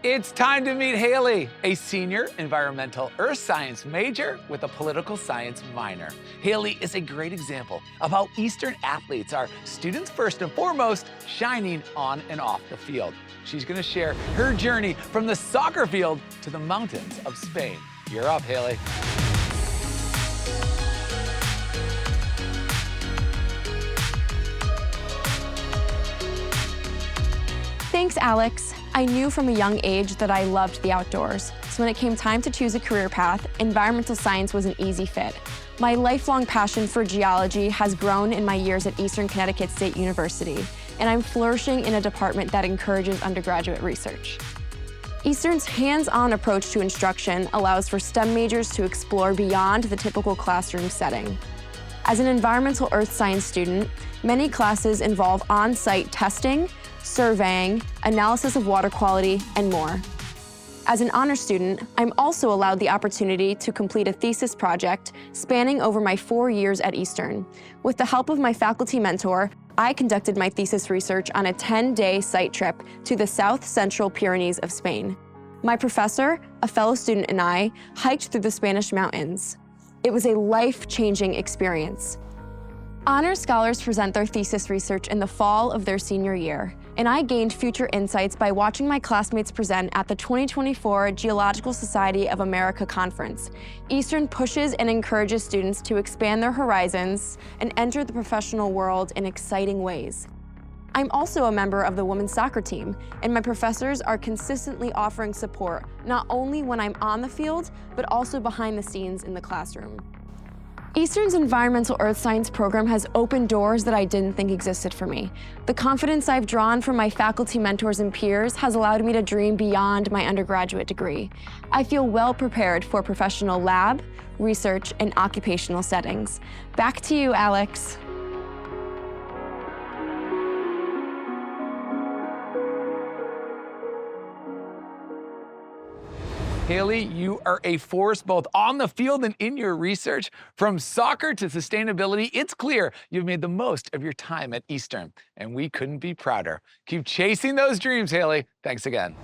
It's time to meet Hailey, a senior environmental earth science major with a political science minor. Hailey is a great example of how Eastern athletes are students first and foremost, shining on and off the field. She's gonna share her journey from the soccer field to the mountains of Spain. You're up, Hailey. Thanks, Alex. I knew from a young age that I loved the outdoors, so when it came time to choose a career path, environmental science was an easy fit. My lifelong passion for geology has grown in my years at Eastern Connecticut State University, and I'm flourishing in a department that encourages undergraduate research. Eastern's hands-on approach to instruction allows for STEM majors to explore beyond the typical classroom setting. As an environmental earth science student, many classes involve on-site testing, surveying, analysis of water quality, and more. As an honor student, I'm also allowed the opportunity to complete a thesis project spanning over my 4 years at Eastern. With the help of my faculty mentor, I conducted my thesis research on a 10-day site trip to the South Central Pyrenees of Spain. My professor, a fellow student, and I hiked through the Spanish mountains. It was a life-changing experience. Honor scholars present their thesis research in the fall of their senior year, and I gained future insights by watching my classmates present at the 2024 Geological Society of America Conference. Eastern pushes and encourages students to expand their horizons and enter the professional world in exciting ways. I'm also a member of the women's soccer team, and my professors are consistently offering support, not only when I'm on the field, but also behind the scenes in the classroom. Eastern's environmental earth science program has opened doors that I didn't think existed for me. The confidence I've drawn from my faculty mentors and peers has allowed me to dream beyond my undergraduate degree. I feel well prepared for professional lab, research, and occupational settings. Back to you, Alex. Hailey, you are a force both on the field and in your research. From soccer to sustainability, it's clear you've made the most of your time at Eastern, and we couldn't be prouder. Keep chasing those dreams, Hailey. Thanks again.